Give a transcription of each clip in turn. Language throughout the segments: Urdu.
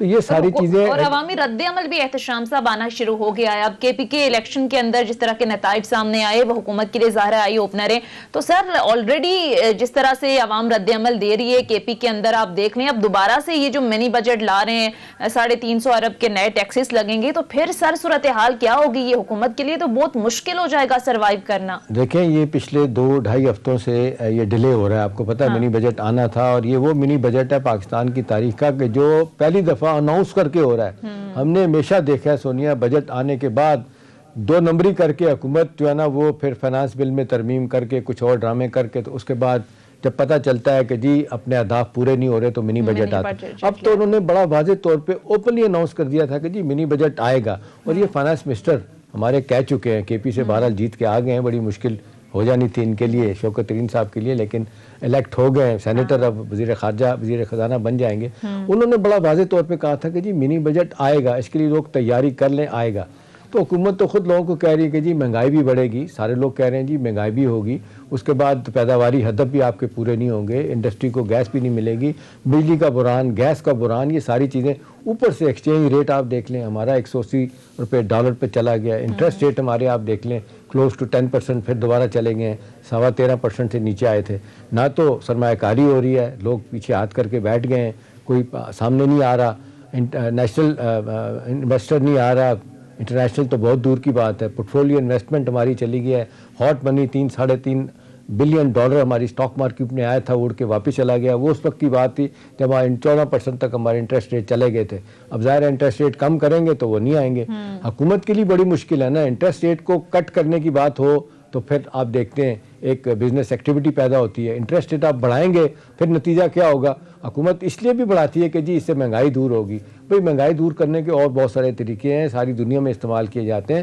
تو یہ ساری چیزیں اور عوامی رد عمل بھی احتشام صاحب آنا شروع ہو گیا ہے. اب کے پی کے الیکشن کے اندر جس طرح کے نتائج سامنے آئے وہ حکومت کے لیے ظاہر آئی اوپنر ہے. تو سر آلریڈی جس طرح سے عوام رد عمل دے رہی ہے کے پی کے اندر, آپ دیکھ لیں اب دوبارہ سے یہ جو منی بجٹ لا رہے ہیں 350 ارب کے نئے ٹیکسز لگیں گے, تو پھر سر صورتحال کیا ہوگی؟ یہ حکومت کے لیے تو بہت مشکل ہو جائے گا سروائیو کرنا. دیکھیں یہ پچھلے 2-2.5 ہفتوں سے یہ ڈیلے ہو رہا ہے. آپ کو پتہ ہے منی بجٹ آنا تھا, اور یہ وہ منی بجٹ ہے پاکستان کی تاریخ کا کہ جو پہلی دفعہ اناؤنس کر کے ہو رہا ہے. ہم نے ہمیشہ دیکھا ہے سونیا, بجٹ آنے کے بعد 2 نمبری کر کے حکومت جو ہے نا وہ پھر فائنانس بل میں ترمیم کر کے کچھ اور ڈرامے کر کے, تو اس کے بعد جب پتہ چلتا ہے کہ جی اپنے اہداف پورے نہیں ہو رہے تو منی بجٹ آتا ہے. اب تو انہوں نے بڑا واضح طور پہ اوپنلی اناؤنس کر دیا تھا کہ جی منی بجٹ آئے گا, اور یہ فائنانس منسٹر ہمارے کہہ چکے ہیں, کے پی سے بہرحال جیت کے آ گئے ہیں. بڑی مشکل ہو جانی تھی ان کے لیے, شوکت ترین صاحب کے لیے, لیکن الیکٹ ہو گئے, سینیٹر اب وزیر خارجہ وزیر خزانہ بن جائیں گے. انہوں نے بڑا واضح طور پہ کہا تھا کہ جی منی بجٹ آئے گا, اس کے لیے لوگ تیاری کر لیں, آئے گا. تو حکومت تو خود لوگوں کو کہہ رہی ہے کہ جی مہنگائی بھی بڑھے گی, سارے لوگ کہہ رہے ہیں جی مہنگائی بھی ہوگی, اس کے بعد پیداواری ہدف بھی آپ کے پورے نہیں ہوں گے, انڈسٹری کو گیس بھی نہیں ملے گی, بجلی کا بحران, گیس کا بحران, یہ ساری چیزیں. اوپر سے ایکسچینج ریٹ آپ دیکھ لیں ہمارا 180 روپے ڈالر پہ چلا گیا, انٹرسٹ ریٹ ہمارے آپ دیکھ لیں کلوز ٹو 10%, پھر دوبارہ چلے گئے ہیں 13.25% سے نیچے آئے تھے. نہ تو سرمایہ کاری ہو رہی ہے, لوگ پیچھے ہاتھ کر کے بیٹھ گئے ہیں, کوئی سامنے نہیں آ رہا, نیشنل انویسٹر نہیں آ رہا, انٹرنیشنل تو بہت دور کی بات ہے. پورٹفولیو انویسٹمنٹ ہماری چلی گئی ہے, ہاٹ منی 3-3.5 بلین ڈالر ہماری اسٹاک مارکیٹ میں آیا تھا, اڑ کے واپس چلا گیا. وہ اس وقت کی بات تھی جب 14% تک ہمارے انٹرسٹ ریٹ چلے گئے تھے. اب ظاہر ہے انٹرسٹ ریٹ کم کریں گے تو وہ نہیں آئیں گے. حکومت کے لیے بڑی مشکل ہے نا, انٹرسٹ ریٹ کو کٹ کرنے کی بات ہو تو پھر آپ دیکھتے ہیں ایک بزنس ایکٹیویٹی پیدا ہوتی ہے. انٹرسٹ ریٹ آپ بڑھائیں گے پھر نتیجہ کیا ہوگا؟ حکومت اس لیے بھی بڑھاتی ہے کہ جی اس سے مہنگائی دور ہوگی. بھئی مہنگائی دور کرنے کے اور بہت سارے طریقے ہیں, ساری دنیا میں استعمال کیے جاتے ہیں.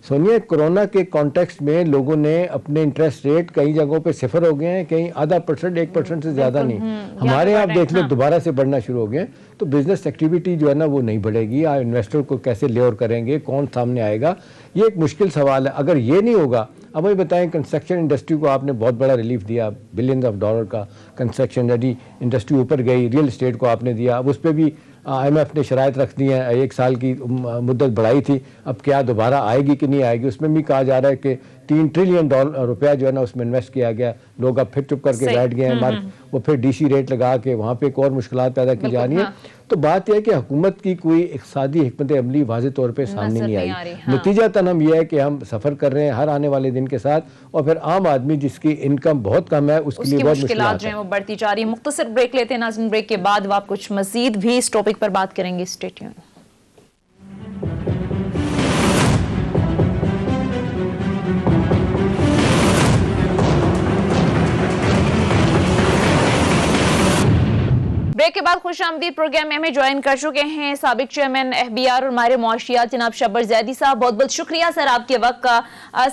سونیا, کورونا کے کانٹیکسٹ میں لوگوں نے اپنے انٹرسٹ ریٹ کئی جگہوں پہ 0 ہو گئے ہیں, کہیں 0.5%, 1% سے زیادہ نہیں. ہمارے یہاں آپ دیکھ لیں دوبارہ سے بڑھنا شروع ہو گئے. تو بزنس ایکٹیویٹی جو ہے نا وہ نہیں بڑھے گی. آپ انویسٹر کو کیسے لے اور کریں گے, کون سامنے آئے گا, یہ ایک مشکل سوال ہے. اگر یہ نہیں ہوگا, اب ہمیں بتائیں کنسٹرکشن انڈسٹری کو آپ نے بہت بڑا ریلیف دیا, بلینز آف ڈالر کا کنسٹرکشن انڈسٹری اوپر گئی, ریئل اسٹیٹ کو آپ نے دیا. اب اس پہ بھی آئی ایم ایف نے شرائط رکھ دی ہیں, 1 سال کی مدت بڑھائی تھی, اب کیا دوبارہ آئے گی کہ نہیں آئے گی. اس میں بھی کہا جا رہا ہے کہ 3 ٹریلین روپیہ جو ہے نا اس میں انویسٹ کیا گیا. لوگ اب پھر چپ کر کے بیٹھ گئے ہیں, وہ پھر ڈی سی ریٹ لگا کے وہاں پہ ایک اور مشکلات پیدا کی جا رہی ہیں. تو بات یہ ہے کہ حکومت کی کوئی اقتصادی حکمت عملی واضح طور پہ سامنے نہیں آئی. نتیجہ تن ہم یہ ہے کہ ہم سفر کر رہے ہیں ہر آنے والے دن کے ساتھ, اور پھر عام آدمی جس کی انکم بہت کم ہے اس کے لیے بہت مشکلات جو ہیں وہ بڑھتی جا رہی ہیں. مختصر بریک لیتے ہیں ناظرین, بریک کے بعد آپ کچھ مزید بھی اس ٹاپک پر بات کریں گے. Stay tune. بریک کے بعد خوش آمدید. پروگرام میں ہمیں جوائن کر چکے ہیں سابق چیئرمین ایف بی آر اور ماہر معاشیات جناب شبر زیدی صاحب. بہت بہت شکریہ سر آپ کے وقت کا.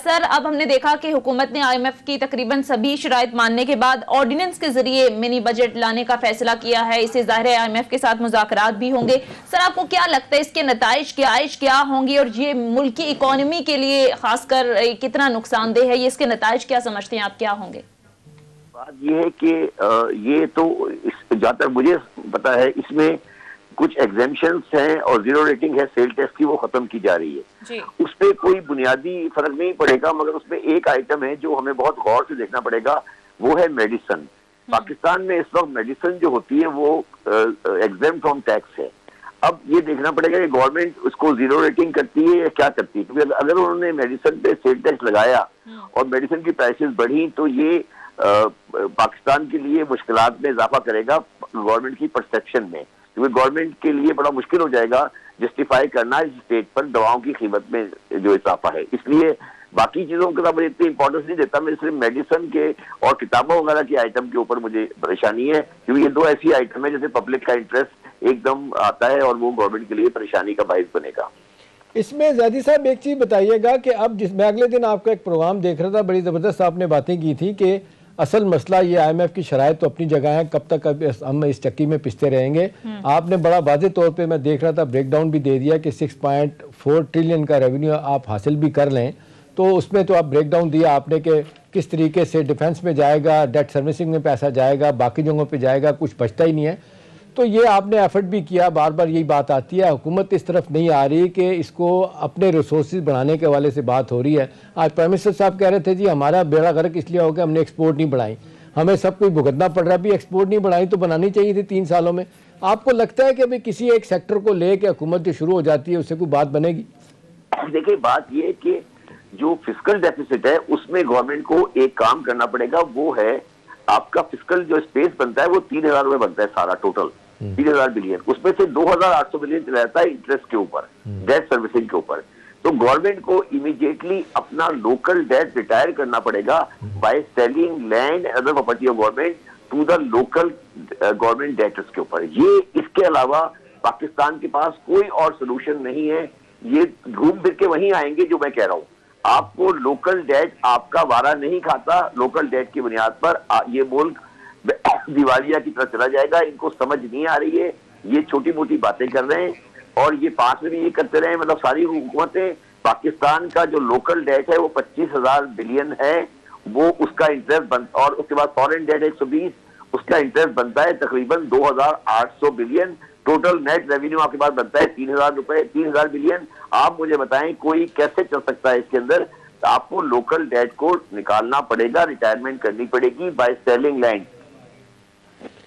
سر, اب ہم نے دیکھا کہ حکومت نے آئی ایم ایف کی تقریباً سبھی شرائط ماننے کے بعد آرڈیننس کے ذریعے منی بجٹ لانے کا فیصلہ کیا ہے. اسے ظاہر ہے آئی ایم ایف کے ساتھ مذاکرات بھی ہوں گے. سر, آپ کو کیا لگتا ہے اس کے نتائج کیا ہوں گے, اور یہ ملکی اکانومی کے لیے خاص کر کتنا نقصان دہ ہے؟ یہ اس کے نتائج کیا سمجھتے ہیں آپ, کیا ہوں گے؟ بات یہ ہے کہ یہ تو جہاں تک مجھے پتا ہے اس میں کچھ ایگزیمشنز ہیں اور 0 ریٹنگ ہے سیل ٹیکس کی, وہ ختم کی جا رہی ہے. اس پہ کوئی بنیادی فرق نہیں پڑے گا, مگر اس میں ایک آئٹم ہے جو ہمیں بہت غور سے دیکھنا پڑے گا, وہ ہے میڈیسن. پاکستان میں اس وقت میڈیسن جو ہوتی ہے وہ ایگزیم فرام ٹیکس ہے. اب یہ دیکھنا پڑے گا کہ گورنمنٹ اس کو 0 ریٹنگ کرتی ہے یا کیا کرتی ہے, کیونکہ اگر انہوں نے میڈیسن پہ سیل ٹیکس لگایا اور میڈیسن کی پرائسز بڑھی تو یہ پاکستان کے لیے مشکلات میں اضافہ کرے گا گورنمنٹ کی پرسیپشن میں, کیونکہ گورنمنٹ کے لیے بڑا مشکل ہو جائے گا جسٹیفائی کرنا اس اسٹیج پر دواؤں کی قیمت میں جو اضافہ ہے. اس لیے باقی چیزوں کے ساتھ مجھے اتنی امپورٹنس نہیں دیتا, میں صرف میڈیسن کے اور کتابوں وغیرہ کے آئٹم کے اوپر مجھے پریشانی ہے, کیونکہ یہ 2 ایسی آئٹم ہے جیسے پبلک کا انٹرسٹ ایک دم آتا ہے اور وہ گورنمنٹ کے لیے پریشانی کا باعث بنے گا. اس میں زیدی صاحب ایک چیز بتائیے گا کہ اب میں اگلے دن آپ کا ایک پروگرام دیکھ رہا تھا, بڑی زبردست آپ نے باتیں کی تھی کہ اصل مسئلہ یہ آئی ایم ایف کی شرائط تو اپنی جگہ ہے, کب تک ہم اس چکی میں پستے رہیں گے. آپ نے بڑا واضح طور پہ میں دیکھ رہا تھا بریک ڈاؤن بھی دے دیا کہ 6.4 ٹریلین کا ریونیو آپ حاصل بھی کر لیں, تو اس میں تو آپ بریک ڈاؤن دیا آپ نے کہ کس طریقے سے ڈیفنس میں جائے گا, ڈیٹ سروسنگ میں پیسہ جائے گا, باقی جگہوں پہ جائے گا, کچھ بچتا ہی نہیں ہے. تو یہ آپ نے ایفرٹ بھی کیا, بار بار یہی بات آتی ہے, حکومت اس طرف نہیں آ رہی کہ اس کو اپنے ریسورسز بڑھانے کے حوالے سے بات ہو رہی ہے. آج پرائم منسٹر صاحب کہہ رہے تھے جی ہمارا بیڑا غرق اس لیے ہو گیا ہم نے ایکسپورٹ نہیں بڑھائی, ہمیں سب کچھ بھگتنا پڑ رہا ہے, بھی ایکسپورٹ نہیں بڑھائی تو بنانی چاہیے تھی 3 سالوں میں. آپ کو لگتا ہے کہ ابھی کسی ایک سیکٹر کو لے کے حکومت جو شروع ہو جاتی ہے اس سے کوئی بات بنے گی؟ دیکھیں بات یہ ہے کہ جو فسکل ڈیفیسٹ ہے اس میں گورنمنٹ کو ایک کام کرنا پڑے گا, وہ ہے آپ کا فسکل جو اسپیس بنتا ہے وہ 3,000 روپے بنتا ہے سارا ٹوٹل 3,000 بلین, اس میں سے 2,800 بلین چلا جاتا ہے انٹرسٹ کے اوپر, ڈیٹ سروسنگ کے اوپر. تو گورنمنٹ کو امیڈیٹلی اپنا لوکل ڈیٹ ریٹائر کرنا پڑے گا by selling land and other property of government to the local government debtors کے اوپر. یہ اس کے علاوہ پاکستان کے پاس کوئی اور سولوشن نہیں ہے. یہ گھوم پھر کے وہیں آئیں گے جو میں کہہ رہا ہوں. آپ کو لوکل ڈیٹ آپ کا وارہ نہیں کھاتا, لوکل ڈیٹ کی بنیاد پر یہ ملک دیوالیہ کی طرح چلا جائے گا. ان کو سمجھ نہیں آ رہی ہے, یہ چھوٹی موٹی باتیں کر رہے ہیں اور یہ 5 میں بھی یہ کرتے رہے. مطلب ساری حکومتیں, پاکستان کا جو لوکل ڈیٹ ہے وہ 25,000 بلین ہے, وہ اس کا انٹرسٹ اور اس کے بعد فورن ڈیٹ 120, اس کا انٹرسٹ بنتا ہے تقریباً 2,800 بلین. ٹوٹل نیٹ ریونیو آپ کے پاس بنتا ہے 3,000 بلین. آپ مجھے بتائیں کوئی کیسے چل سکتا ہے اس کے اندر؟ آپ کو لوکل ڈیٹ کو نکالنا پڑے گا, ریٹائرمنٹ کرنی پڑے گی بائی سیلنگ لینڈ.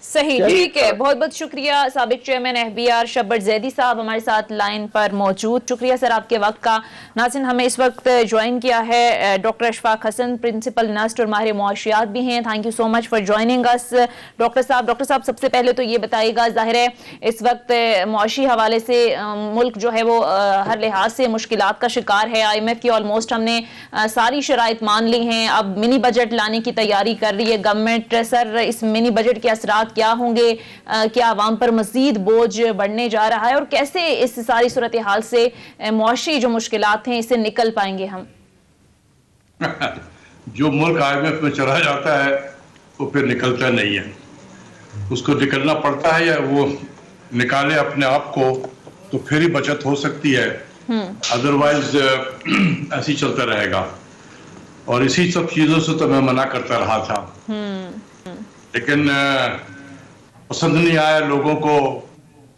صحیح, ٹھیک ہے. بہت بہت شکریہ سابق چیئرمین FBR شبر زیدی صاحب ہمارے ساتھ لائن پر موجود. شکریہ سر آپ کے وقت کا. ناظرین ہمیں اس وقت جوائن کیا ہے doctor Ashfaq Hassan, principal nurse اور ماہر معاشیات بھی ہیں. Thank you so much for joining اس ڈاکٹر صاحب. سب سے پہلے تو یہ بتائیے گا, ظاہر ہے اس وقت معاشی حوالے سے ملک جو ہے وہ ہر لحاظ سے مشکلات کا شکار ہے. IMF کی آلموسٹ ہم نے ساری شرائط مان لی ہیں. اب منی بجٹ لانے کی تیاری کر رہی ہے گورنمنٹ. سر اس منی بجٹ کے اثرات کیا ہوں گے؟ کیا عوام پر مزید بوجھ بڑھنے جا رہا ہے, اور کیسے اس ساری صورتحال سے معاشی جو مشکلات ہیں اس سے نکل پائیں گے ہم؟ جو ملک IMF میں چلا جاتا ہے وہ پھر نکلتا نہیں ہے. اس کو نکلنا پڑتا ہے, یا وہ نکالے اپنے آپ کو تو پھر ہی بچت ہو سکتی ہے, ادروائز ایسے ہی چلتا رہے گا. اور اسی سب چیزوں سے تو میں منع کرتا رہا تھا, لیکن پسند نہیں آیا لوگوں کو.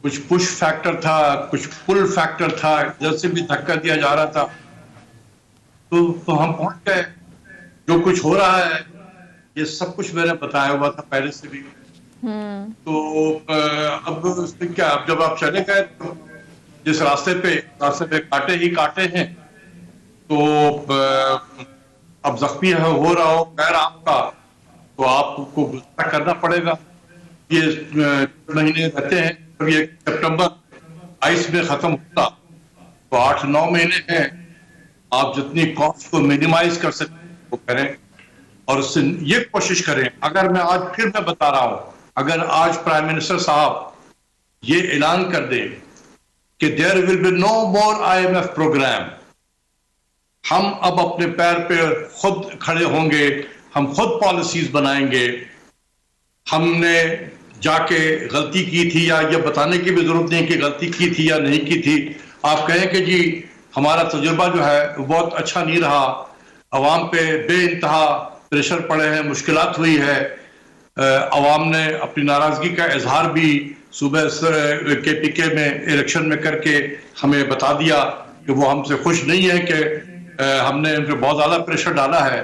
کچھ پش فیکٹر تھا, کچھ پل فیکٹر تھا, جیسے بھی دھکا دیا جا رہا تھا تو ہم پہنچ گئے. جو کچھ ہو رہا ہے یہ سب کچھ میں نے بتایا ہوا تھا پہلے سے بھی. تو اب کیا, اب جب آپ چلے گئے جس راستے پہ کاٹے ہی کاٹے ہیں, تو اب زخمی ہو رہا ہو پیر آپ کا تو آپ کو گزارا کرنا پڑے گا. یہ مہینے رہتے ہیں, اب یہ سپٹمبر 22 میں ختم ہوگا تو 8-9 مہینے ہیں. آپ جتنی کاسٹ کو منیمائز کر سکتے ہیں وہ کریں, اور اس سے یہ کوشش کریں. اگر میں آج پھر میں بتا رہا ہوں, اگر آج پرائم منسٹر صاحب یہ اعلان کر دیں کہ there will be no more IMF program, ہم اب اپنے پیر پہ خود کھڑے ہوں گے, ہم خود پالیسیز بنائیں گے, ہم نے جا کے غلطی کی تھی, یا یہ بتانے کی بھی ضرورت نہیں کہ غلطی کی تھی یا نہیں کی تھی. آپ کہیں کہ جی ہمارا تجربہ جو ہے وہ بہت اچھا نہیں رہا, عوام پہ بے انتہا پریشر پڑے ہیں, مشکلات ہوئی ہے, عوام نے اپنی ناراضگی کا اظہار بھی صوبہ KPK میں الیکشن میں کر کے ہمیں بتا دیا کہ وہ ہم سے خوش نہیں ہے کہ ہم نے ان پہ بہت زیادہ پریشر ڈالا ہے.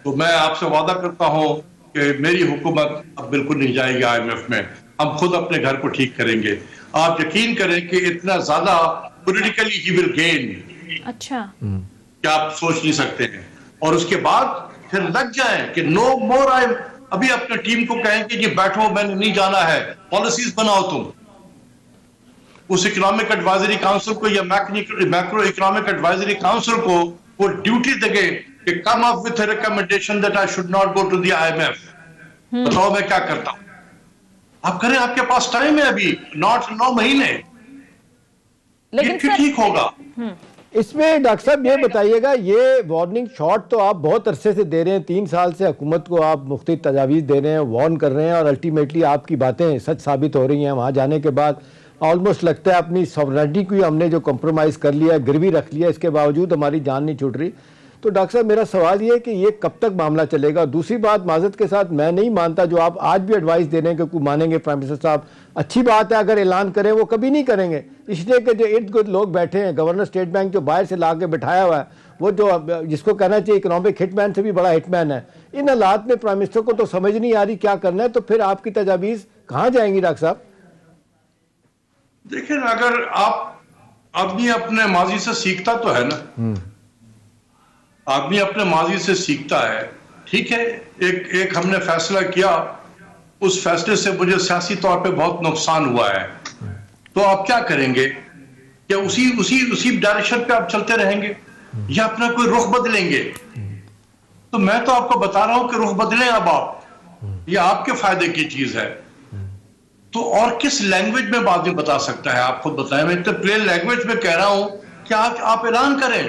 تو میں آپ سے وعدہ کرتا ہوں کہ میری حکومت اب بالکل نہیں جائے گی IMF میں, ہم خود اپنے گھر کو ٹھیک کریں گے. آپ یقین کریں کہ اتنا زیادہ پولیٹیکلی ہی ول گین, اچھا کیا آپ سوچ نہیں سکتے ہیں. اور اس کے بعد پھر لگ جائیں کہ نو مور ابھی اپنے ٹیم کو کہیں کہ جی بیٹھو, میں نے نہیں جانا ہے, پالیسیز بناؤ تم. اس اکنامک ایڈوائزری کاؤنسل کو یا میکرو اکنامک ایڈوائزری کاؤنسل کو وہ ڈیوٹی دے کہ come up with recommendation that I should not go to the IMF. بتاؤ میں کیا کرتا ہوں. آپ کریں, آپ کے پاس ٹائم ہے ابھی, 9 مہینے, لیکن پھر ٹھیک ہوگا. اس میں ڈاکٹر صاحب یہ بتائیے گا, یہ وارننگ شاٹ تو آپ بہت عرصے سے دے رہے ہیں, 3 سال سے حکومت کو آپ مختلف تجاویز دے رہے ہیں, وارن کر رہے ہیں, اور الٹیمیٹلی آپ کی باتیں سچ ثابت ہو رہی ہیں. وہاں جانے کے بعد آلموسٹ لگتا ہے اپنی سوورنٹی کو ہم نے جو کمپرومائز کر لیا, گروی رکھ لیا, اس کے باوجود ہماری جان نہیں چھوٹ رہی. تو ڈاکٹر صاحب میرا سوال یہ ہے کہ یہ کب تک معاملہ چلے گا؟ دوسری بات معذرت کے ساتھ میں نہیں مانتا جو آپ آج بھی ایڈوائس دے رہے ہیں کہ کوئی مانیں گے پرائم منسٹر صاحب، اچھی بات ہے اگر اعلان کریں، وہ کبھی نہیں کریں گے، اس لیے کہ جو ارد گرد لوگ بیٹھے ہیں، گورنر اسٹیٹ بینک جو باہر سے لا کے بٹھایا ہوا ہے، وہ جو جس کو کہنا چاہیے اکنامک ہٹ مین سے بھی بڑا ہٹ مین ہے، ان حالات میں پرائم منسٹر کو تو سمجھ نہیں آ رہی کیا کرنا ہے، تو پھر آپ کی تجاویز کہاں جائیں گی ڈاکٹر صاحب؟ دیکھیں اگر آدمی اپنے ماضی سے سیکھتا تو ہے نا، آدمی اپنے ماضی سے سیکھتا ہے، ٹھیک ہے، ایک ہم نے فیصلہ کیا، اس فیصلے سے مجھے سیاسی طور پہ بہت نقصان ہوا ہے، تو آپ کیا کریں گے؟ کیا اسی ڈائریکشن پہ آپ چلتے رہیں گے یا اپنا کوئی رخ بدلیں گے؟ تو میں تو آپ کو بتا رہا ہوں کہ رخ بدلیں اب آپ، یہ آپ کے فائدے کی چیز ہے۔ تو اور کس لینگویج میں بات نہیں بتا سکتا ہے، آپ خود بتائیں، میں تو پلین لینگویج میں کہہ رہا ہوں کہ آپ اعلان کریں،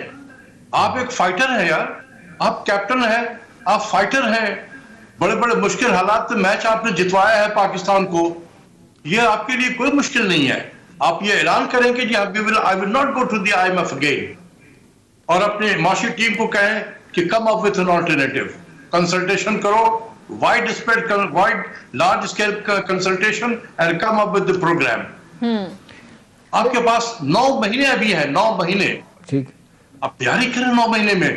آپ ایک فائٹر ہیں یار، آپ کیپٹن ہیں، آپ فائٹر ہیں، بڑے بڑے مشکل حالات میں میچ آپ نے جتوایا ہے پاکستان کو، یہ آپ کے لیے کوئی مشکل نہیں ہے، آپ یہ اعلان کریں کہ جی I will not go to the IMF again، اور اپنے معاشی ٹیم کو کہیں کہ come up with an alternative، consultation کرو، wide large scale consultation and come up with the program۔ آپ کے پاس 9 مہینے ابھی ہیں، 9 مہینے، ٹھیک، آپ تیاری کریں 9 مہینے میں۔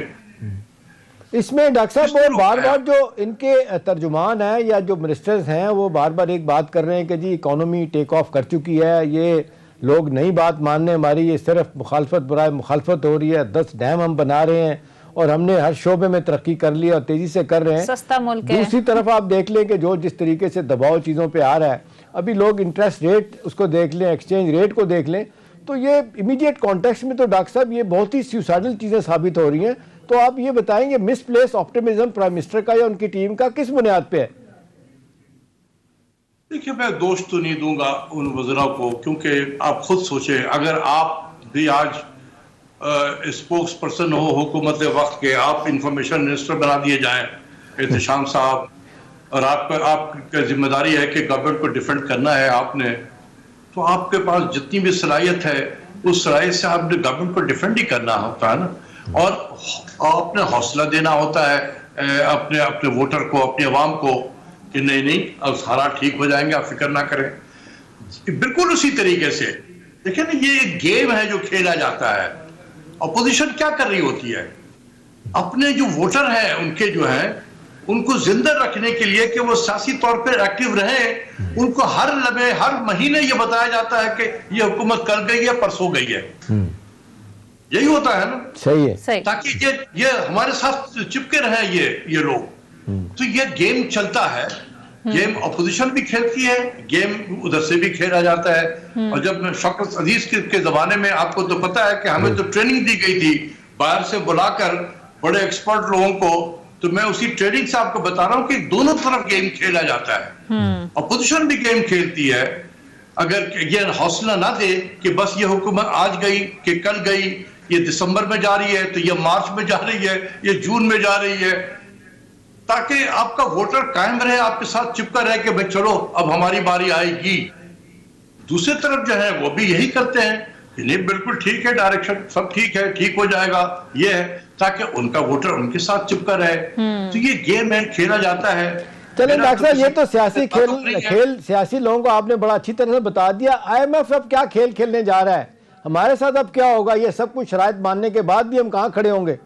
اس میں ڈاکٹر صاحب وہ بار بار جو ان کے ترجمان ہیں یا جو منسٹرز ہیں وہ بار بار ایک بات کر رہے ہیں کہ جی اکانومی ٹیک آف کر چکی ہے، یہ لوگ نئی بات ماننے ہماری، یہ صرف مخالفت برائے مخالفت ہو رہی ہے، 10 ڈیم ہم بنا رہے ہیں اور ہم نے ہر شعبے میں ترقی کر لی اور تیزی سے کر رہے ہیں، سستا ملک ہے۔ دوسری طرف آپ دیکھ لیں کہ جو جس طریقے سے دباؤ چیزوں پہ آ رہا ہے، ابھی لوگ انٹرسٹ ریٹ اس کو دیکھ لیں، ایکسچینج ریٹ کو دیکھ لیں، تو یہ امیڈیٹ کانٹیکسٹ میں تو ڈاکٹر صاحب یہ بہت ہی سیوسائڈل چیزیں ثابت ہو رہی ہیں، تو آپ یہ بتائیں گے مس پلیس آپٹیمزم پرائم منسٹر کا یا ان کی ٹیم کا کس بنیاد پہ ہے؟ دیکھیے میں دوست تو نہیں دوں گا ان وزراء کو، کیونکہ آپ خود سوچیں اگر آپ بھی آج اسپوکس پرسن ہو حکومت وقت کے، آپ انفارمیشن منسٹر بنا دیے جائیں احتشام صاحب، اور آپ کا ذمہ داری ہے کہ گورنمنٹ کو ڈیفینڈ کرنا ہے آپ نے، تو آپ کے پاس جتنی بھی صلاحیت ہے اس صلاحیت سے آپ نے گورنمنٹ کو ڈیفینڈ ہی کرنا ہوتا ہے نا، اور آپ نے حوصلہ دینا ہوتا ہے اپنے ووٹر کو، اپنے عوام کو کہ نہیں اب حالات ٹھیک ہو جائیں گے، آپ فکر نہ کریں۔ بالکل اسی طریقے سے دیکھیں نا، یہ ایک گیم ہے جو کھیلا جاتا ہے۔ اپوزیشن کیا کر رہی ہوتی ہے؟ اپنے جو ووٹر ہیں ان کے جو ہیں ان کو زندہ رکھنے کے لیے کہ وہ سیاسی طور پر ایکٹیو رہیں، ان کو ہر لمحے ہر مہینے یہ بتایا جاتا ہے کہ یہ حکومت کل گئی ہے پرسوں گئی ہے، یہی ہوتا ہے نا، صحیح ہے، تاکہ یہ ہمارے ساتھ چپکے رہیں یہ لوگ۔ تو یہ گیم چلتا ہے، گیم اپوزیشن بھی کھیلتی ہے، گیم ادھر سے بھی کھیلا جاتا ہے۔ اور جب شوکت عزیز کے زمانے میں آپ کو تو پتا ہے کہ ہمیں تو ٹریننگ دی گئی تھی باہر سے بلا کر بڑے ایکسپرٹ لوگوں کو، تو میں اسی ٹریننگ سے آپ کو بتا رہا ہوں کہ دونوں طرف گیم کھیلا جاتا ہے، اپوزیشن بھی گیم کھیلتی ہے۔ اگر یہ حوصلہ نہ دے کہ بس یہ حکومت آج گئی کہ کل گئی، یہ دسمبر میں جا رہی ہے تو یہ مارچ میں جا رہی ہے، یہ جون میں جا رہی ہے، تاکہ آپ کا ووٹر قائم رہے، آپ کے ساتھ چپکا رہے کہ بھئی چلو اب ہماری باری آئے گی۔ دوسری طرف جو ہے وہ بھی یہی کرتے ہیں کہ نہیں بالکل ٹھیک ہے، ڈائریکشن سب ٹھیک ہے، ٹھیک ہو جائے گا، یہ ہے تاکہ ان کا ووٹر ان کے ساتھ چپکا رہے۔ تو یہ گیم ہے، کھیلا جاتا ہے۔ چلیں ڈاکٹر صاحب یہ تو سیاسی کھیل سیاسی لوگوں کو آپ نے بڑا اچھی طرح سے بتا دیا، آئی ایم ایف اب کیا کھیل کھیلنے جا رہا ہے، ہمارے ساتھ اب کیا ہوگا؟ یہ سب کچھ شرائط ماننے کے بعد بھی ہم کہاں کھڑے ہوں گے؟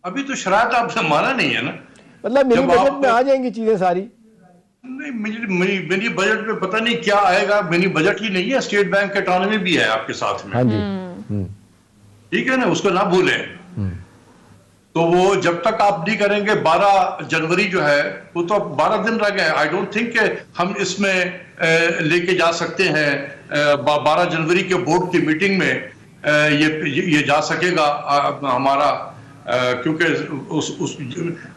ابھی تو شرائط آپ سے مانا نہیں ہے نا، مطلب منی بجٹ میں آ جائیں گی چیزیں ساری؟ نہیں، منی بجٹ میں پتہ نہیں کیا آئے گا، منی بجٹ ہی نہیں ہے، اسٹیٹ بینک اٹانومی بھی ہے آپ کے ساتھ میں، ہاں جی، ٹھیک ہے نا، اس کو نہ بھولیں۔ تو وہ جب تک آپ نہیں کریں گے، 12 جنوری جو ہے وہ تو 12 دن رہ گئے، آئی ڈونٹ تھنک کہ ہم اس میں لے کے جا سکتے ہیں 12 جنوری کے بورڈ کی میٹنگ میں یہ جا سکے گا ہمارا، کیونکہ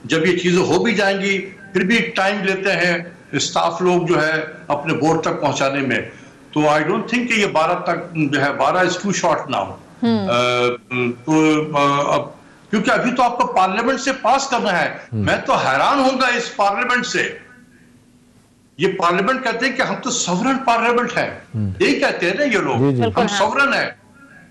جب یہ چیزیں ہو بھی جائیں گی پھر بھی ٹائم لیتے ہیں اسٹاف لوگ جو ہے اپنے بورڈ تک پہنچانے میں، تو آئی ڈونٹ تھنک کہ یہ 12 تک جو ہے، 12 از ٹو شارٹ ناؤ، تو کیونکہ ابھی تو آپ کو پارلیمنٹ سے پاس کرنا ہے۔ میں تو حیران ہوں گا اس پارلیمنٹ سے، یہ پارلیمنٹ کہتے ہیں کہ ہم تو سورن پارلیمنٹ ہیں، یہی کہتے ہیں نا یہ لوگ، ہم سورن ہیں،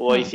OIC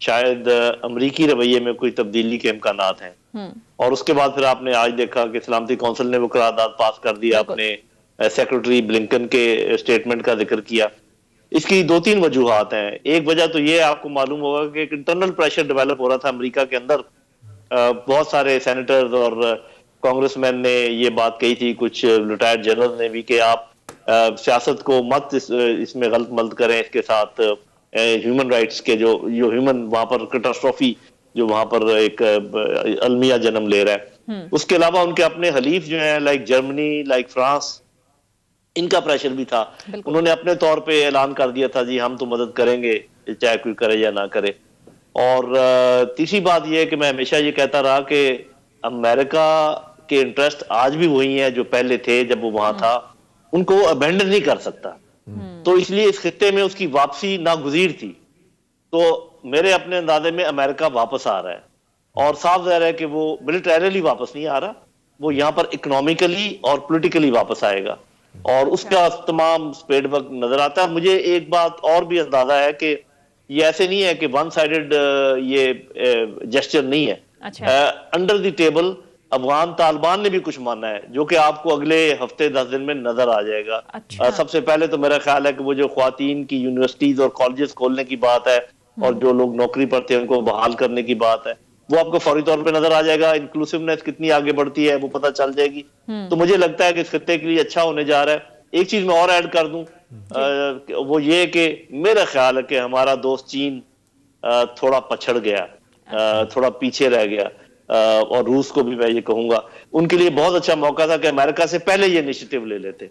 شاید امریکی رویے میں کوئی تبدیلی کے امکانات ہیں. اور اس کے بعد پھر آپ نے آج دیکھا کہ سلامتی کونسل نے وہ قرارداد پاس کر دیا. آپ نے سیکرٹری بلنکن کے اسٹیٹمنٹ کا ذکر کیا. اس کی 2-3 وجوہات ہیں. ایک وجہ تو یہ آپ کو معلوم ہوگا کہ ایک انٹرنل پریشر ڈیولپ ہو رہا تھا امریکہ کے اندر. بہت سارے سینیٹرز اور کانگریس مین نے یہ بات کہی تھی, کچھ ریٹائرڈ جنرل نے بھی, کہ آپ سیاست کو مت اس میں غلط ملت کریں اس کے ساتھ ہیومن رائٹس کے جو ہیومن وہاں پر کیٹاسٹروفی جو وہاں پر ایک المیہ جنم لے رہا ہے. اس کے علاوہ ان کے اپنے حلیف جو ہیں لائک جرمنی, لائک فرانس, ان کا پریشر بھی تھا. انہوں نے اپنے طور پہ اعلان کر دیا تھا جی ہم تو مدد کریں گے چاہے کوئی کرے یا نہ کرے. اور تیسری بات یہ ہے کہ میں ہمیشہ یہ کہتا رہا کہ امریکہ کے انٹرسٹ آج بھی وہی ہیں جو پہلے تھے جب وہ وہاں تھا, ان کو وہ ابینڈن نہیں کر سکتا. تو اس لیے اس خطے میں اس کی واپسی ناگزیر تھی. تو میرے اپنے اندازے میں امریکہ واپس آ رہا ہے, اور صاف ظاہر ہے کہ وہ ملٹریلی واپس نہیں آ رہا, وہ یہاں پر اکنامیکلی اور پولیٹیکلی واپس آئے گا, اور اس کا تمام اسپیڈ وقت نظر آتا ہے. مجھے ایک بات اور بھی اندازہ ہے کہ یہ ایسے نہیں ہے کہ ون سائیڈڈ یہ جسچر نہیں ہے. Under the table Afghan Taliban نے بھی کچھ مانا ہے, جو کہ آپ کو اگلے ہفتے 10 دن میں نظر آ جائے گا. سب سے پہلے تو میرا خیال ہے کہ وہ جو خواتین کی یونیورسٹیز اور کالجز کھولنے کی بات ہے, اور جو لوگ نوکری پر تھے ان کو بحال کرنے کی بات ہے, وہ آپ کو فوری طور پہ نظر آ جائے گا. انکلوسیونیس کتنی آگے بڑھتی ہے وہ پتہ چل جائے گی. تو مجھے لگتا ہے کہ اس خطے کے لیے اچھا ہونے جا رہا ہے. ایک چیز میں اور ایڈ کر دوں, وہ یہ کہ میرا خیال ہے کہ ہمارا دوست چین تھوڑا پچھڑ گیا, تھوڑا پیچھے رہ گیا, اور روس کو بھی میں یہ کہوں گا ان کے لیے بہت اچھا موقع تھا کہ امریکہ سے پہلے یہ انیشیٹو لے لیتے,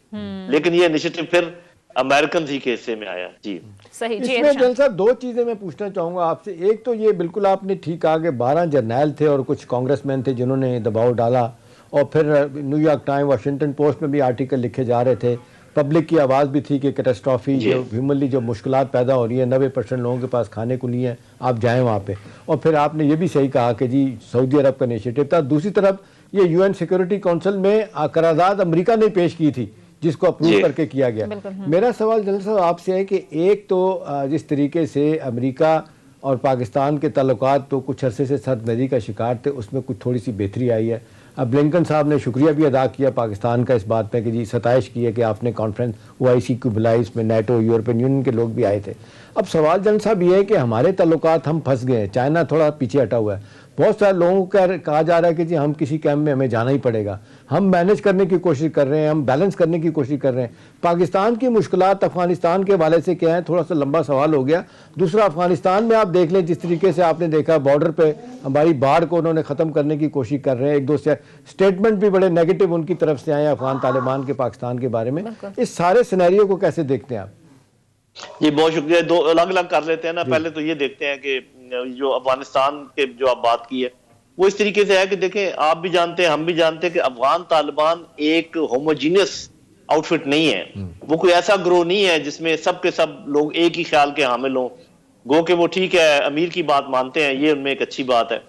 لیکن یہ انیشیٹو پھر امریکنز ہی کے حصے میں آیا. جی صحیح. اس میں جل صاحب 2 چیزیں میں پوچھنا چاہوں گا آپ سے. ایک تو یہ بالکل آپ نے ٹھیک کہا کہ 12 جرنیل تھے اور کچھ کانگریس مین تھے جنہوں نے دباؤ ڈالا, اور پھر new York time, Washington post میں بھی آرٹیکل لکھے جا رہے تھے. پبلک کی آواز بھی تھی کہ کیٹاسٹرافی جو ہیومنلی جو مشکلات پیدا ہو رہی ہیں, 90% لوگوں کے پاس کھانے کو نہیں ہے, آپ جائیں وہاں پہ. اور پھر آپ نے یہ بھی صحیح کہا کہ جی سعودی عرب کا انیشیٹو تھا. دوسری طرف یہ UN سیکورٹی کونسل میں قرارداد امریکہ نے پیش کی تھی جس کو اپروو کر کے کیا گیا. میرا سوال جنرل صاحب آپ سے ہے کہ ایک تو جس طریقے سے امریکہ اور پاکستان کے تعلقات تو کچھ عرصے سے سرد نظری کا شکار تھے, اس میں کچھ تھوڑی سی بہتری آئی ہے. اب بلنکن صاحب نے شکریہ بھی ادا کیا پاکستان کا اس بات پہ کہ جی ستائش کی ہے کہ آپ نے کانفرنس OIC کو بلائی, اس میں نیٹو, یورپین یونین کے لوگ بھی آئے تھے. اب سوال جنرل صاحب یہ ہے کہ ہمارے تعلقات ہم پھنس گئے ہیں, چائنا تھوڑا پیچھے ہٹا ہوا ہے. بہت سارے لوگوں کا کہا جا رہا ہے کہ جی ہم کسی کیمپ میں ہمیں جانا ہی پڑے گا, ہم مینج کرنے کی کوشش کر رہے ہیں, ہم بیلنس کرنے کی کوشش کر رہے ہیں. پاکستان کی مشکلات افغانستان کے حوالے سے کیا ہیں, تھوڑا سا لمبا سوال ہو گیا. دوسرا افغانستان میں آپ دیکھ لیں جس طریقے سے آپ نے دیکھا بارڈر پہ ہماری باڑ کو انہوں نے ختم کرنے کی کوشش کر رہے ہیں. 1-2 سے اسٹیٹمنٹ بھی بڑے نیگیٹو ان کی طرف سے آئے ہیں افغان طالبان کے پاکستان کے بارے میں. اس سارے سینیریو کو کیسے دیکھتے ہیں آپ؟ جی بہت شکریہ. 2 الگ الگ کر لیتے ہیں نا. پہلے تو یہ دیکھتے ہیں کہ جو افغانستان کے جو آپ بات کی ہے وہ اس طریقے سے ہے کہ دیکھیں آپ بھی جانتے ہیں ہم بھی جانتے ہیں کہ افغان طالبان ایک ہوموجینس آؤٹ فٹ نہیں ہے. وہ کوئی ایسا گروہ نہیں ہے جس میں سب کے سب لوگ ایک ہی خیال کے حامل ہوں. گو کہ وہ ٹھیک ہے امیر کی بات مانتے ہیں, یہ ان میں ایک اچھی بات ہے.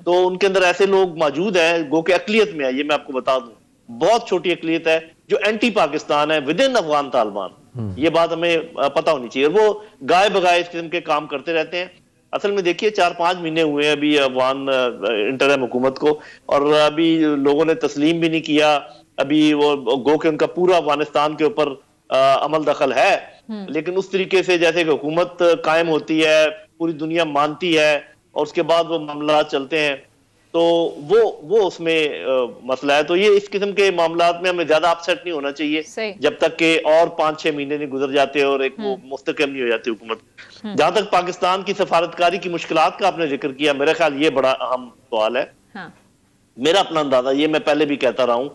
تو ان کے اندر ایسے لوگ موجود ہیں گو کہ اقلیت میں ہے, یہ میں آپ کو بتا دوں بہت چھوٹی اقلیت ہے جو اینٹی پاکستان ہے ود ان افغان طالبان. یہ بات ہمیں پتہ ہونی چاہیے. اور وہ گائے بگائے اس قسم کے کام کرتے رہتے ہیں. اصل میں دیکھیے 4-5 مہینے ہوئے ہیں ابھی افغان انٹرم حکومت کو, اور ابھی لوگوں نے تسلیم بھی نہیں کیا. ابھی وہ گو کہ ان کا پورا افغانستان کے اوپر عمل دخل ہے, لیکن اس طریقے سے جیسے کہ حکومت قائم ہوتی ہے, پوری دنیا مانتی ہے, اور اس کے بعد وہ معاملات چلتے ہیں, تو وہ اس میں مسئلہ ہے. تو یہ اس قسم کے معاملات میں ہمیں زیادہ اپسیٹ نہیں ہونا چاہیے جب تک کہ اور 5-6 مہینے نہیں گزر جاتے اور ایک وہ مستقل نہیں ہو جاتی حکومت. جہاں تک پاکستان کی سفارتکاری کی مشکلات کا آپ نے ذکر کیا, میرا خیال یہ بڑا اہم سوال ہے. میرا اپنا اندازہ یہ میں پہلے بھی کہتا رہا ہوں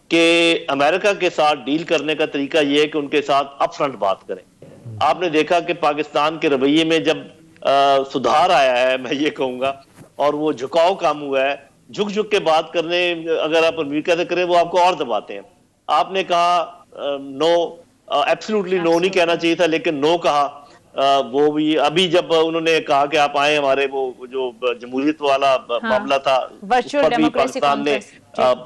کہ امریکہ کے ساتھ ڈیل کرنے کا طریقہ یہ ہے کہ ان کے ساتھ اپ فرنٹ بات کریں. آپ نے دیکھا کہ پاکستان کے رویے میں جب سدھار آیا ہے میں یہ کہوں گا, اور وہ جھکاؤ کام ہوا ہے, جھک کے بات کرنے اگر آپ امریکہ سے کریں وہ آپ کو اور دباتے ہیں. آپ نے کہا نو, ایبسلوٹلی نو نہیں کہنا چاہیے تھا لیکن نو کہا. وہ بھی ابھی جب انہوں نے کہا کہ آپ آئیں, ہمارے وہ جو جمہوریت والا معاملہ تھا اس پر بھی پاکستان نے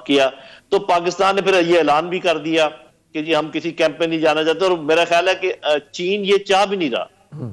کیا, تو پاکستان نے پھر یہ اعلان بھی کر دیا کہ جی ہم کسی کیمپ میں نہیں جانا چاہتے. اور میرا خیال ہے کہ چین یہ چاہ بھی نہیں رہا.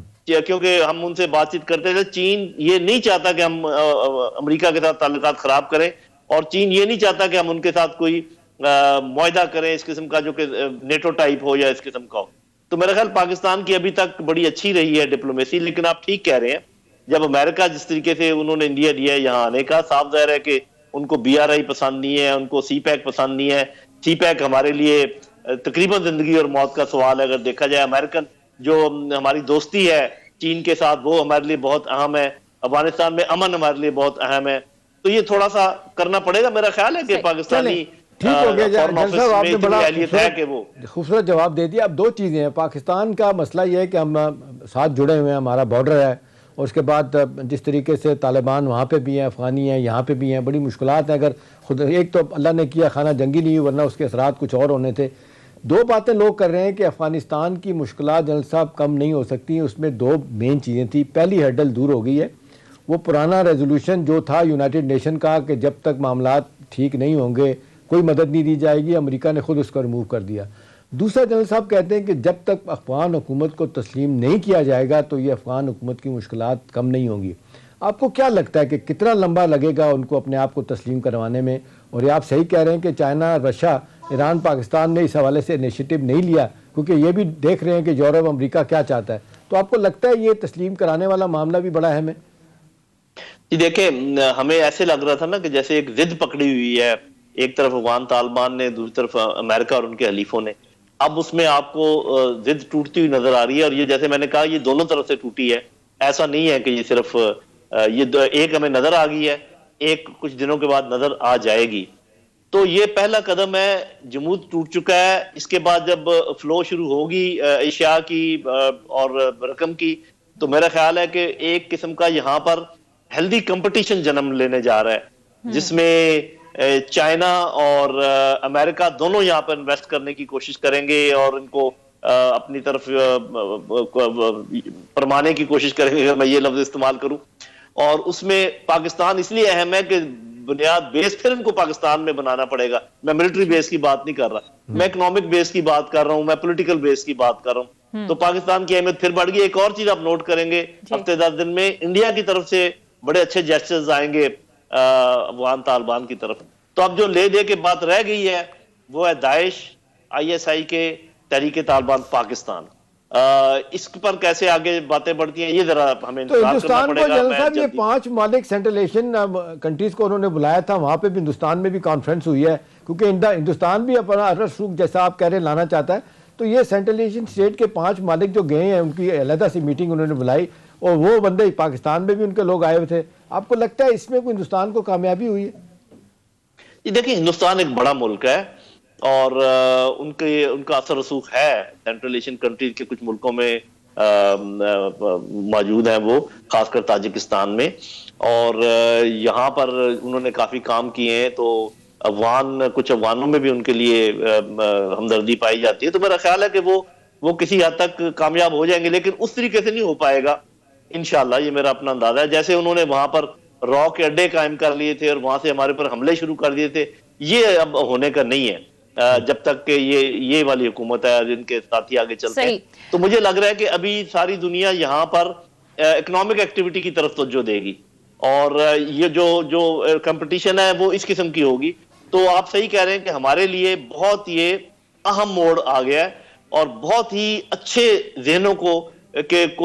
کیونکہ ہم ان سے بات چیت کرتے تھے، چین یہ نہیں چاہتا کہ ہم امریکہ کے ساتھ تعلقات خراب کریں، اور چین یہ نہیں چاہتا کہ ہم ان کے ساتھ کوئی معاہدہ کریں اس قسم کا جو کہ نیٹو ٹائپ ہو یا اس قسم کا ہو. تو میرا خیال پاکستان کی ابھی تک بڑی اچھی رہی ہے ڈپلومیسی. لیکن آپ ٹھیک کہہ رہے ہیں، جب امریکہ جس طریقے سے انہوں نے انڈیا دیا ہے یہاں آنے کا، صاف ظاہر ہے کہ ان کو BRI پسند نہیں ہے، ان کو سی پیک پسند نہیں ہے. سی پیک ہمارے لیے تقریباً زندگی اور موت کا سوال ہے. اگر دیکھا جائے امریکن جو ہماری دوستی ہے چین کے ساتھ وہ ہمارے لیے بہت اہم ہے. افغانستان میں امن ہمارے لیے بہت اہم ہے. تو یہ تھوڑا سا کرنا پڑے گا. میرا خیال ہے کہ پاکستانی ٹھیک ہو گیا فورن جنرل آفس صاحب، آپ میں نے اتنی بڑا اہلیت ہے کہ وہ خوبصورت جواب دے دیا. اب دو چیزیں ہیں. پاکستان کا مسئلہ یہ ہے کہ ہم ساتھ جڑے ہوئے ہیں، ہمارا بارڈر ہے، اور اس کے بعد جس طریقے سے طالبان وہاں پہ بھی ہیں، افغانی ہیں، یہاں پہ بھی ہیں، بڑی مشکلات ہیں. اگر خود ایک تو اللہ نے کیا خانہ جنگی نہیں، ورنہ اس کے اثرات کچھ اور ہونے تھے. دو باتیں لوگ کر رہے ہیں کہ افغانستان کی مشکلات جنرل صاحب کم نہیں ہو سکتی. اس میں دو مین چیزیں تھیں. پہلی ہرڈل دور ہو گئی ہے، وہ پرانا ریزولوشن جو تھا یونائٹڈ نیشن کا کہ جب تک معاملات ٹھیک نہیں ہوں گے کوئی مدد نہیں دی جائے گی، امریکہ نے خود اس کو ریموو کر دیا. دوسرا جنرل صاحب کہتے ہیں کہ جب تک افغان حکومت کو تسلیم نہیں کیا جائے گا تو یہ افغان حکومت کی مشکلات کم نہیں ہوں گی. آپ کو کیا لگتا ہے کہ کتنا لمبا لگے گا ان کو اپنے آپ کو تسلیم کروانے میں؟ اور یہ آپ صحیح کہہ رہے ہیں کہ چائنا، رشیا، ایران، پاکستان نے اس حوالے سے انیشیٹو نہیں لیا کیونکہ یہ بھی دیکھ رہے ہیں کہ یورپ امریکہ کیا چاہتا ہے. تو آپ کو لگتا ہے یہ تسلیم کرانے والا معاملہ بھی بڑا اہم ہے؟ جی دیکھیں، ہمیں ایسے لگ رہا تھا نا کہ جیسے ایک ضد پکڑی ہوئی ہے، ایک طرف افغان طالبان نے، دوسری طرف امریکہ اور ان کے حلیفوں نے. اب اس میں آپ کو ضد ٹوٹتی ہوئی نظر آ رہی ہے، اور یہ جیسے میں نے کہا یہ دونوں طرف سے ٹوٹی ہے. ایسا نہیں ہے کہ یہ صرف یہ ایک ہمیں نظر آ گئی ہے، ایک کچھ دنوں کے بعد نظر آ جائے گی. تو یہ پہلا قدم ہے، جمود ٹوٹ چکا ہے. اس کے بعد جب فلو شروع ہوگی اشیاء کی اور رقم کی، تو میرا خیال ہے کہ ایک قسم کا یہاں پر ہیلدی کمپٹیشن جنم لینے جا رہا ہے، جس میں چائنا اور امریکہ دونوں یہاں پر انویسٹ کرنے کی کوشش کریں گے اور ان کو اپنی طرف پرمانے کی کوشش کریں گے، اگر میں یہ لفظ استعمال کروں. اور اس میں پاکستان اس لیے اہم ہے کہ بنیاد بیس پھر ان کو پاکستان میں بنانا پڑے گا. میں ملٹری بیس کی بات نہیں کر رہا، میں اکنامک بیس کی بات کر رہا ہوں، میں پولیٹیکل بیس کی بات کر رہا ہوں. تو پاکستان کی اہمیت پھر بڑھ گئی. ایک اور چیز آپ نوٹ کریں گے، ہفتے 10 دن میں انڈیا کی طرف سے بڑے اچھے جیسچرز آئیں گے افغان طالبان کی طرف. تو اب جو لے دے کے بات رہ گئی ہے وہ ہے داعش، ISI کے، تحریک طالبان پاکستان. اس پر کیسے آگے باتیں بڑھتی ہیں یہ ذرا ہمیں تو انتظار کرنا ہندوستان کو پڑے گا. جنرل صاحب یہ 5 ممالک سینٹرل ایشین کنٹریز کو انہوں نے بلایا تھا، وہاں پہ بھی ہندوستان میں بھی کانفرنس ہوئی ہے کیونکہ ہندوستان بھی اپنا ارسوخ جیسا آپ کہہ رہے ہیں لانا چاہتا ہے. تو یہ سینٹرل ایشین اسٹیٹ کے 5 ممالک جو گئے ہیں ان کی علیحدہ سی میٹنگ انہوں نے بلائی، اور وہ بندے پاکستان میں بھی ان کے لوگ آئے ہوئے تھے. آپ کو لگتا ہے اس میں کوئی ہندوستان کو کامیابی ہوئی ہے؟ یہ دیکھیں، ہندوستان ایک بڑا ملک ہے اور ان کا اثر رسوخ ہے سینٹرل ایشین کنٹریز کے کچھ ملکوں میں موجود ہیں، وہ خاص کر تاجکستان میں. اور یہاں پر انہوں نے کافی کام کیے ہیں. تو کچھ افغانوں میں بھی ان کے لیے ہمدردی پائی جاتی ہے. تو میرا خیال ہے کہ وہ کسی حد تک کامیاب ہو جائیں گے، لیکن اس طریقے سے نہیں ہو پائے گا انشاءاللہ. یہ میرا اپنا اندازہ ہے. جیسے انہوں نے وہاں پر را کے اڈے قائم کر لیے تھے اور وہاں سے ہمارے پر حملے شروع کر دیے تھے، یہ اب ہونے کا نہیں ہے جب تک کہ یہ والی حکومت ہے جن کے ساتھی آگے چلتے ہیں. تو مجھے لگ رہا ہے کہ ابھی ساری دنیا یہاں پر اکنامک ایکٹیویٹی کی طرف توجہ دے گی، اور یہ جو کمپٹیشن ہے وہ اس قسم کی ہوگی. تو آپ صحیح کہہ رہے ہیں کہ ہمارے لیے بہت یہ اہم موڑ آ گیا ہے، اور بہت ہی اچھے ذہنوں کو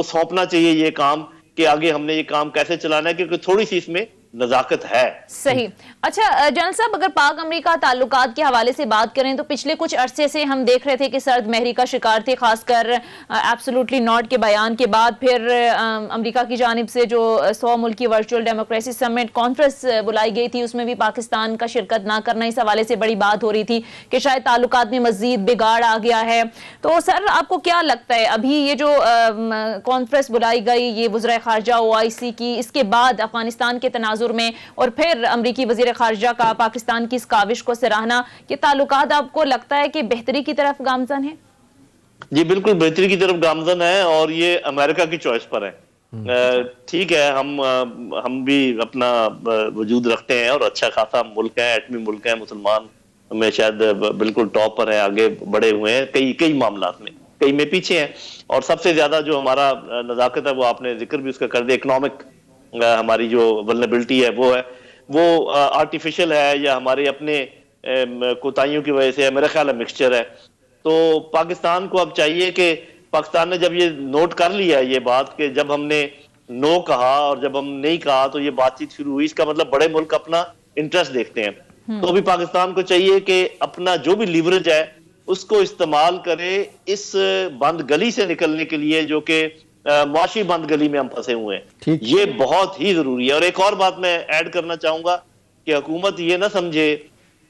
سونپنا چاہیے یہ کام کہ آگے ہم نے یہ کام کیسے چلانا ہے، کیونکہ تھوڑی سی اس میں نزاکت ہے. صحیح. اچھا جنرل صاحب، اگر پاک امریکہ تعلقات کے حوالے سے بات کریں تو پچھلے کچھ عرصے سے ہم دیکھ رہے تھے کہ سرد مہری کا شکار تھے، خاص کر ایبسولوٹلی ناٹ کے بیان کے بعد. پھر امریکہ کی جانب سے جو 100 ملکی ورچوئل ڈیموکریسی سمٹ کانفرنس بلائی گئی تھی، اس میں بھی پاکستان کا شرکت نہ کرنا اس حوالے سے بڑی بات ہو رہی تھی کہ شاید تعلقات میں مزید بگاڑ آ گیا ہے. تو سر آپ کو کیا لگتا ہے ابھی یہ جو کانفرنس بلائی گئی یہ وزرائے خارجہ OIC کی، اس کے بعد افغانستان کے تناظر میں، اور پھر امریکی وزیر خارجہ کا پاکستان کی اس کاوش کو سراہنا، یہ تعلقات آپ کو لگتا ہے کہ بہتری کی طرف گامزن ہے؟ جی بالکل بہتری کی طرف گامزن ہے، اور یہ امریکہ کی چوائس پر ہے. ٹھیک ہے، ہم بھی اپنا وجود رکھتے ہیں اور اچھا خاصا ملک ہے، ایٹمی ملک ہے، مسلمان میں شاید بالکل ٹاپ پر ہے، آگے بڑھے ہوئے ہیں کئی معاملات میں. کئی میں پیچھے ہیں. اور سب سے زیادہ جو ہمارا نزاکت ہے وہ آپ نے ذکر بھی اس کا کر دیا, اکنامک ہماری جو ولنریبلٹی ہے وہ آرٹیفیشل ہے یا ہمارے اپنے کوتاہیوں کی وجہ سے ہے, میرا خیال ہے مکسچر ہے. تو پاکستان کو اب چاہیے کہ پاکستان نے جب یہ نوٹ کر لیا یہ بات کہ جب ہم نے نو کہا اور جب ہم نہیں کہا تو یہ بات چیت شروع ہوئی, اس کا مطلب بڑے ملک اپنا انٹرسٹ دیکھتے ہیں. تو ابھی پاکستان کو چاہیے کہ اپنا جو بھی لیوریج ہے اس کو استعمال کرے اس بند گلی سے نکلنے کے لیے جو کہ معاشی بند گلی میں ہم پھنسے ہوئے ہیں. یہ بہت ہی ضروری ہے. اور ایک اور بات میں ایڈ کرنا چاہوں گا کہ حکومت یہ نہ سمجھے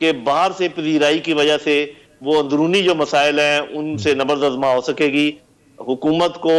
کہ باہر سے پذیرائی کی وجہ سے وہ اندرونی جو مسائل ہیں ان سے نبرد آزما ہو سکے گی. حکومت کو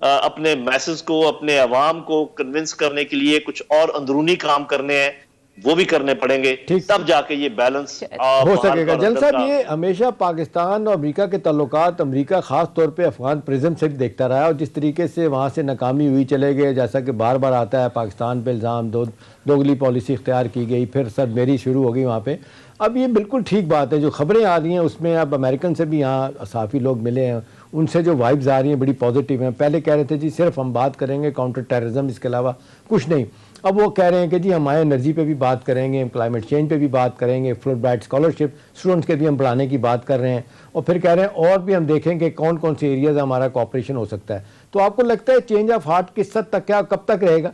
اپنے میسز کو, اپنے عوام کو کنونس کرنے کے لیے کچھ اور اندرونی کام کرنے ہیں, وہ بھی کرنے پڑیں گے, تب جا کے یہ بیلنس ہو سکے گا. جل صاحب, یہ ہمیشہ پاکستان اور امریکہ کے تعلقات امریکہ خاص طور پہ افغان پرزم سے بھی دیکھتا رہا ہے, اور جس طریقے سے وہاں سے ناکامی ہوئی چلے گئے, جیسا کہ بار بار آتا ہے پاکستان پہ الزام, دوگلی پالیسی اختیار کی گئی, پھر سب میری شروع ہو گئی وہاں پہ. اب یہ بالکل ٹھیک بات ہے, جو خبریں آ رہی ہیں اس میں اب امریکن سے بھی یہاں صحافی لوگ ملے ہیں, ان سے جو وائبز آ رہی ہیں بڑی پازیٹیو ہیں. پہلے کہہ رہے تھے جی صرف ہم بات کریں گے کاؤنٹر ٹیررزم, اس کے علاوہ کچھ نہیں. اب وہ کہہ رہے ہیں کہ جی ہم انرجی پہ بھی بات کریں گے, کلائمیٹ چینج پہ بھی بات کریں گے, فل برائٹ اسکالرشپ اسٹوڈنٹس کے بھی ہم پڑھانے کی بات کر رہے ہیں, اور پھر کہہ رہے ہیں اور بھی ہم دیکھیں کہ کون کون سے ایریاز ہمارا کوآپریشن ہو سکتا ہے. تو آپ کو لگتا ہے چینج آف ہارٹ کس حد تک, کیا کب تک رہے گا؟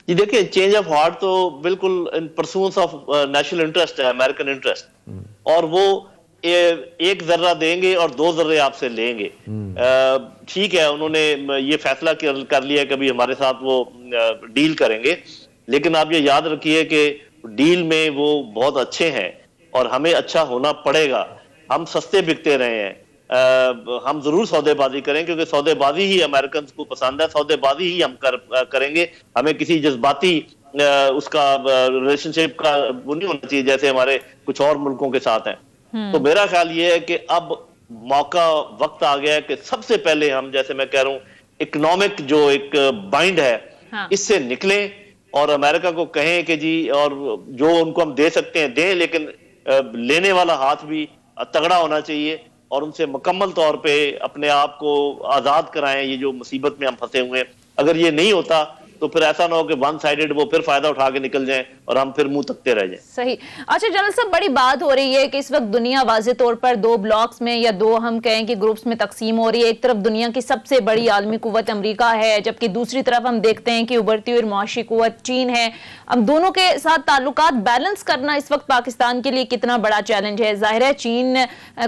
جی دیکھیں, چینج آف ہارٹ تو بالکل ان پرسونس آف نیشنل انٹرسٹ ہے, امریکن انٹرسٹ, اور وہ ایک ذرہ دیں گے اور 2 ذرے آپ سے لیں گے. ٹھیک ہے, انہوں نے یہ فیصلہ کر لیا کہ ابھی ہمارے ساتھ وہ ڈیل کریں گے, لیکن آپ یہ یاد رکھیے کہ ڈیل میں وہ بہت اچھے ہیں اور ہمیں اچھا ہونا پڑے گا. ہم سستے بکتے رہے ہیں, ہم ضرور سودے بازی کریں کیونکہ سودے بازی ہی امریکنز کو پسند ہے, سودے بازی ہی ہم کریں گے. ہمیں کسی جذباتی اس کا ریلیشن شپ کا وہ نہیں ہونا چاہیے جیسے ہمارے کچھ اور ملکوں کے ساتھ ہیں. تو میرا خیال یہ ہے کہ اب موقع وقت آ گیا ہے کہ سب سے پہلے ہم, جیسے میں کہہ رہا ہوں, اکنامک جو ایک بائنڈ ہے اس سے نکلیں اور امریکہ کو کہیں کہ جی, اور جو ان کو ہم دے سکتے ہیں دیں, لیکن لینے والا ہاتھ بھی تگڑا ہونا چاہیے, اور ان سے مکمل طور پہ اپنے آپ کو آزاد کرائیں یہ جو مصیبت میں ہم پھنسے ہوئے ہیں. اگر یہ نہیں ہوتا تو پھر ایسا نہ ہو کہ ون سائیڈڈ وہ پھر فائدہ اٹھا کے نکل جائیں اور ہم پھر منہ تکتے رہ جائیں. صحیح. اچھا جنرل صاحب, بڑی بات ہو رہی ہے کہ اس وقت دنیا واضح طور پر 2 بلاکس میں یا 2 ہم کہیں کہ گروپس میں تقسیم ہو رہی ہے. ایک طرف دنیا کی سب سے بڑی عالمی قوت امریکہ ہے, جبکہ دوسری طرف ہم دیکھتے ہیں کہ ابھرتی ہوئی معاشی قوت چین ہے. اب دونوں کے ساتھ تعلقات بیلنس کرنا اس وقت پاکستان کے لیے کتنا بڑا چیلنج ہے. ظاہر ہے چین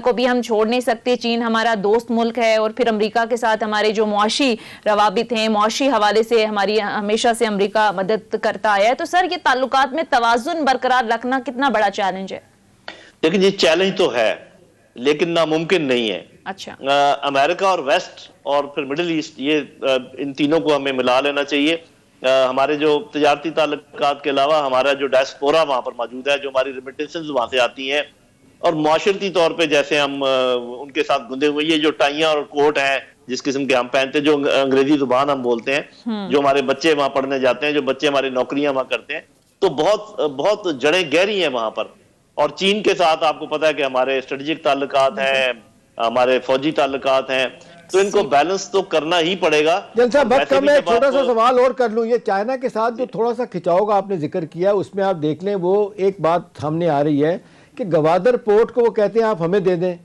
کو بھی ہم چھوڑ نہیں سکتے, چین ہمارا دوست ملک ہے, اور پھر امریکہ کے ساتھ ہمارے جو معاشی روابط ہیں, معاشی حوالے سے ہماری ہمیشہ سے امریکہ مدد کرتا آیا ہے. تو سر, یہ تعلقات میں توازن برقرار رکھنا کتنا بڑا چیلنج ہے؟ لیکن یہ چیلنج تو ہے لیکن ناممکن نہیں ہے. اچھا, امریکہ اور ویسٹ اور پھر مڈل ایسٹ, یہ ان تینوں کو ہمیں ملا لینا چاہیے. ہمارے جو تجارتی تعلقات کے علاوہ ہمارا جو ڈائسپورا وہاں پر موجود ہے, جو ہماری ریمیٹنسز وہاں سے آتی ہیں, اور معاشرتی طور پہ جیسے ہم ان کے ساتھ گندے ہوئے, یہ جو ٹائیاں اور کوٹ ہیں جس قسم کے ہم پہنتے ہیں, جو انگریزی زبان ہم بولتے ہیں, جو ہمارے بچے وہاں پڑھنے جاتے ہیں, جو بچے ہماری نوکریاں وہاں کرتے ہیں, تو بہت بہت جڑیں گہری ہیں وہاں پر. اور چین کے ساتھ آپ کو پتا ہے کہ ہمارے اسٹریٹجک تعلقات ہیں, ہمارے فوجی تعلقات ہیں, تو ان کو بیلنس تو کرنا ہی پڑے گا. جلسہ بات کا میں ایک چھوٹا سا سوال اور کر لوں, یہ چائنا کے ساتھ جو تھوڑا سا کھچاؤ کا آپ نے ذکر کیا, اس میں آپ دیکھ لیں وہ ایک بات سامنے آ رہی ہے کہ گوادر پورٹ کو وہ کہتے ہیں آپ ہمیں دے دیں,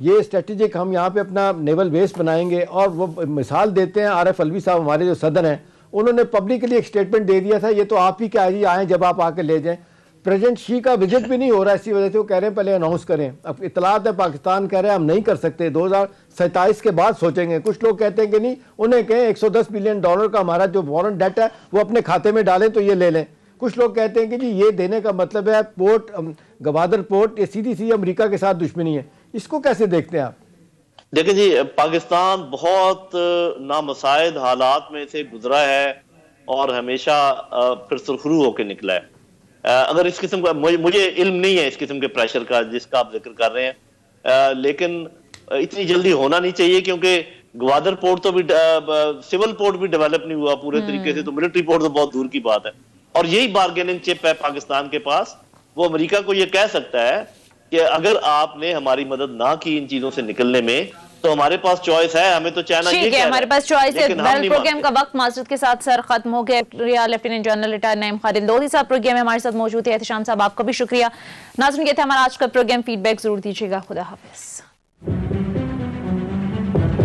یہ اسٹریٹجک ہم یہاں پہ اپنا نیول بیس بنائیں گے. اور وہ مثال دیتے ہیں عارف الوی صاحب ہمارے جو صدر ہیں, انہوں نے پبلکلی ایک اسٹیٹمنٹ دے دیا تھا, یہ تو آپ ہی کے آئیں جب آپ آ کے لے جائیں. پریزیڈنٹ شی کا وزٹ بھی نہیں ہو رہا, اسی وجہ سے وہ کہہ رہے ہیں پہلے اناؤنس کریں. اب اطلاعات ہے پاکستان کہہ رہے ہیں ہم نہیں کر سکتے, 2027 کے بعد سوچیں گے. کچھ لوگ کہتے ہیں کہ نہیں, انہیں کہیں $110 بلین کا ہمارا جو فورن ڈیٹ ہے وہ اپنے کھاتے میں ڈالیں تو یہ لے لیں. کچھ لوگ کہتے ہیں کہ جی یہ دینے کا مطلب ہے پورٹ, گوادر پورٹ, یہ سیدھی امریکہ کے ساتھ دشمنی ہے. اس کو کیسے دیکھتے ہیں آپ؟ دیکھیں جی, پاکستان بہت نامساعد حالات میں سے گزرا ہے اور ہمیشہ پھر سرخرو ہو کے نکلا ہے. اگر اس قسم کا, مجھے علم نہیں ہے اس قسم کے پریشر کا جس کا آپ ذکر کر رہے ہیں, لیکن اتنی جلدی ہونا نہیں چاہیے, کیونکہ گوادر پورٹ تو بھی, سول پورٹ بھی ڈیولپ نہیں ہوا پورے طریقے سے, تو ملٹری پورٹ تو بہت دور کی بات ہے. اور یہی بارگیننگ چپ ہے پاکستان کے پاس. وہ امریکہ کو یہ کہہ سکتا ہے کہ اگر آپ نے ہماری مدد نہ کی ان چیزوں سے نکلنے میں, تو ہمارے پاس چوائس ہے, ہمیں تو چائنا ٹھیک ہے, ہمارے پاس چوائس ہے. پروگرام کا وقت معذرت کے ساتھ سر ختم ہو گیا. لیفٹیننٹ جنرل ریٹائر نعیم خالد لودھی صاحب پروگرام میں ہمارے ساتھ موجود ہے. احتشام صاحب آپ کا بھی شکریہ. ناظرین یہ تھا ہمارا آج کا پروگرام. فیڈ بیک ضرور دیجیے گا. خدا حافظ.